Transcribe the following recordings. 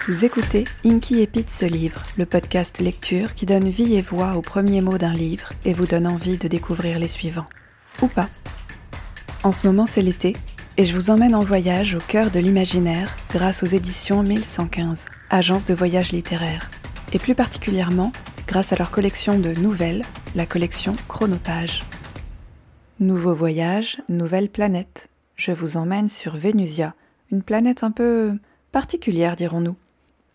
Vous écoutez Inky et Pete se livrent, le podcast lecture qui donne vie et voix aux premiers mots d'un livre et vous donne envie de découvrir les suivants. Ou pas. En ce moment, c'est l'été, et je vous emmène en voyage au cœur de l'imaginaire grâce aux éditions 1115, agence de voyage littéraire, et plus particulièrement grâce à leur collection de nouvelles, la collection Chronopage. Nouveau voyage, nouvelle planète. Je vous emmène sur Vénusia, une planète un peu particulière, dirons-nous,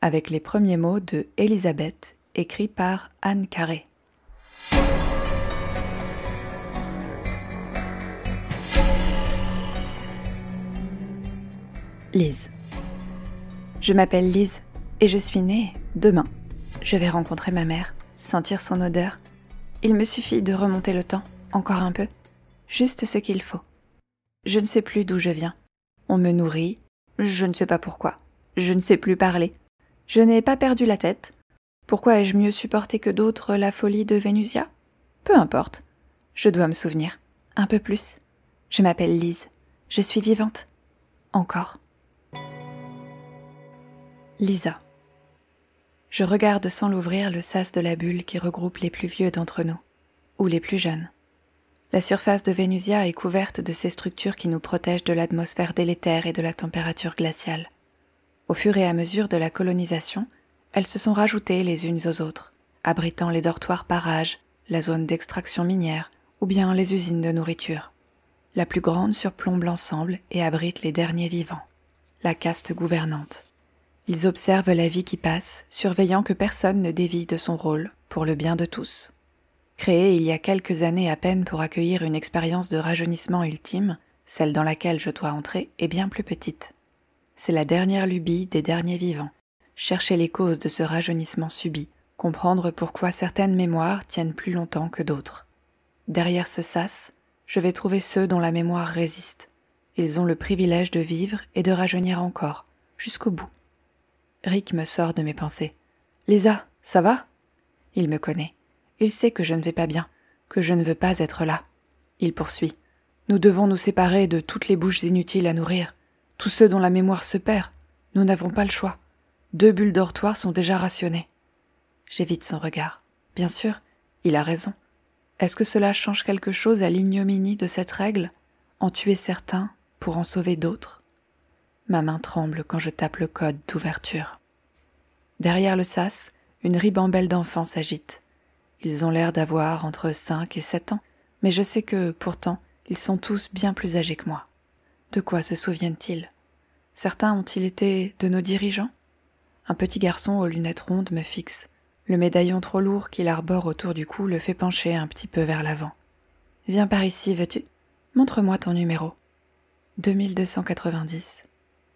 avec les premiers mots de Elisabeth, écrits par Anne Carré. Lise. Je m'appelle Lise et je suis née demain. Je vais rencontrer ma mère, sentir son odeur. Il me suffit de remonter le temps, encore un peu, juste ce qu'il faut. Je ne sais plus d'où je viens. On me nourrit, je ne sais pas pourquoi. Je ne sais plus parler. Je n'ai pas perdu la tête. Pourquoi ai-je mieux supporté que d'autres la folie de Vénusia ? Peu importe. Je dois me souvenir. Un peu plus. Je m'appelle Lise. Je suis vivante. Encore. Lisa. Je regarde sans l'ouvrir le sas de la bulle qui regroupe les plus vieux d'entre nous, ou les plus jeunes. La surface de Vénusia est couverte de ces structures qui nous protègent de l'atmosphère délétère et de la température glaciale. Au fur et à mesure de la colonisation, elles se sont rajoutées les unes aux autres, abritant les dortoirs par âge, la zone d'extraction minière ou bien les usines de nourriture. La plus grande surplombe l'ensemble et abrite les derniers vivants, la caste gouvernante. Ils observent la vie qui passe, surveillant que personne ne dévie de son rôle pour le bien de tous. Créée il y a quelques années à peine pour accueillir une expérience de rajeunissement ultime, celle dans laquelle je dois entrer est bien plus petite. C'est la dernière lubie des derniers vivants. Chercher les causes de ce rajeunissement subi, comprendre pourquoi certaines mémoires tiennent plus longtemps que d'autres. Derrière ce sas, je vais trouver ceux dont la mémoire résiste. Ils ont le privilège de vivre et de rajeunir encore, jusqu'au bout. Rick me sort de mes pensées. « Lisa, ça va ?» Il me connaît. Il sait que je ne vais pas bien, que je ne veux pas être là. Il poursuit. « Nous devons nous séparer de toutes les bouches inutiles à nourrir. Tous ceux dont la mémoire se perd. Nous n'avons pas le choix. 2 bulles dortoirs sont déjà rationnées. » J'évite son regard. Bien sûr, il a raison. Est-ce que cela change quelque chose à l'ignominie de cette règle ? En tuer certains pour en sauver d'autres ? Ma main tremble quand je tape le code d'ouverture. Derrière le sas, une ribambelle d'enfants s'agite. Ils ont l'air d'avoir entre 5 et 7 ans, mais je sais que, pourtant, ils sont tous bien plus âgés que moi. De quoi se souviennent-ils ? Certains ont-ils été de nos dirigeants ? Un petit garçon aux lunettes rondes me fixe. Le médaillon trop lourd qu'il arbore autour du cou le fait pencher un petit peu vers l'avant. « Viens par ici, veux-tu ? Montre-moi ton numéro. » 2290,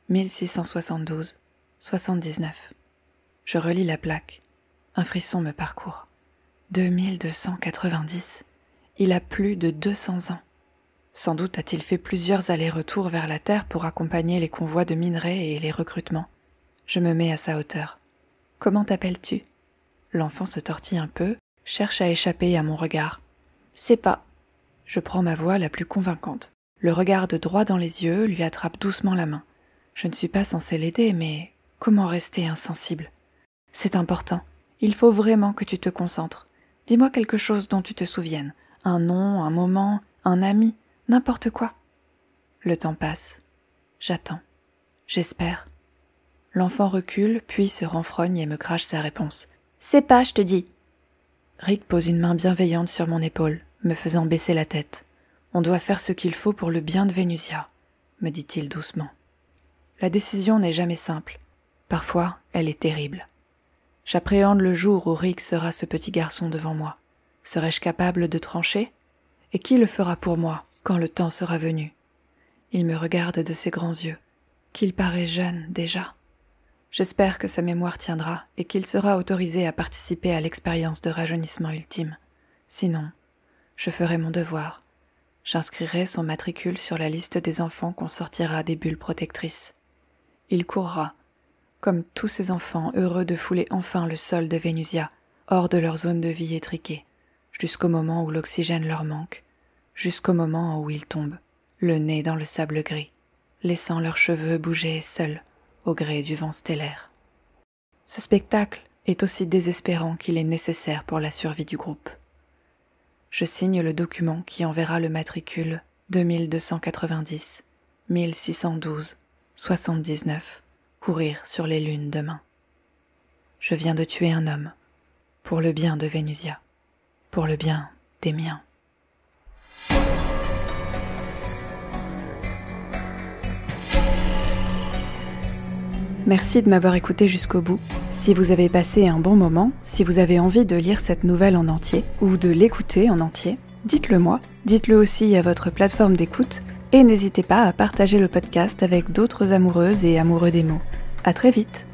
1672, 79. Je relis la plaque. Un frisson me parcourt. 2290. Il a plus de 200 ans. Sans doute a-t-il fait plusieurs allers-retours vers la Terre pour accompagner les convois de minerais et les recrutements. Je me mets à sa hauteur. « Comment t'appelles-tu » L'enfant se tortille un peu, cherche à échapper à mon regard. « Sais pas. » Je prends ma voix la plus convaincante. Le regarde droit dans les yeux, lui attrape doucement la main. Je ne suis pas censée l'aider, mais comment rester insensible ? C'est important. Il faut vraiment que tu te concentres. Dis-moi quelque chose dont tu te souviennes. Un nom, un moment, un ami, n'importe quoi. Le temps passe. J'attends. J'espère. L'enfant recule, puis se renfrogne et me crache sa réponse. « C'est pas, je te dis !» Rick pose une main bienveillante sur mon épaule, me faisant baisser la tête. « On doit faire ce qu'il faut pour le bien de Vénusia, » me dit-il doucement. La décision n'est jamais simple. Parfois, elle est terrible. J'appréhende le jour où Rick sera ce petit garçon devant moi. Serai-je capable de trancher ? Et qui le fera pour moi quand le temps sera venu ? Il me regarde de ses grands yeux. Qu'il paraît jeune déjà. J'espère que sa mémoire tiendra et qu'il sera autorisé à participer à l'expérience de rajeunissement ultime. Sinon, je ferai mon devoir. J'inscrirai son matricule sur la liste des enfants qu'on sortira des bulles protectrices. Il courra, comme tous ces enfants heureux de fouler enfin le sol de Vénusia, hors de leur zone de vie étriquée, jusqu'au moment où l'oxygène leur manque, jusqu'au moment où ils tombent, le nez dans le sable gris, laissant leurs cheveux bouger seuls au gré du vent stellaire. Ce spectacle est aussi désespérant qu'il est nécessaire pour la survie du groupe. Je signe le document qui enverra le matricule 2290 1612 79 courir sur les lunes demain. Je viens de tuer un homme, pour le bien de Vénusia, pour le bien des miens. Merci de m'avoir écouté jusqu'au bout. Si vous avez passé un bon moment, si vous avez envie de lire cette nouvelle en entier, ou de l'écouter en entier, dites-le moi, dites-le aussi à votre plateforme d'écoute, et n'hésitez pas à partager le podcast avec d'autres amoureuses et amoureux des mots. À très vite!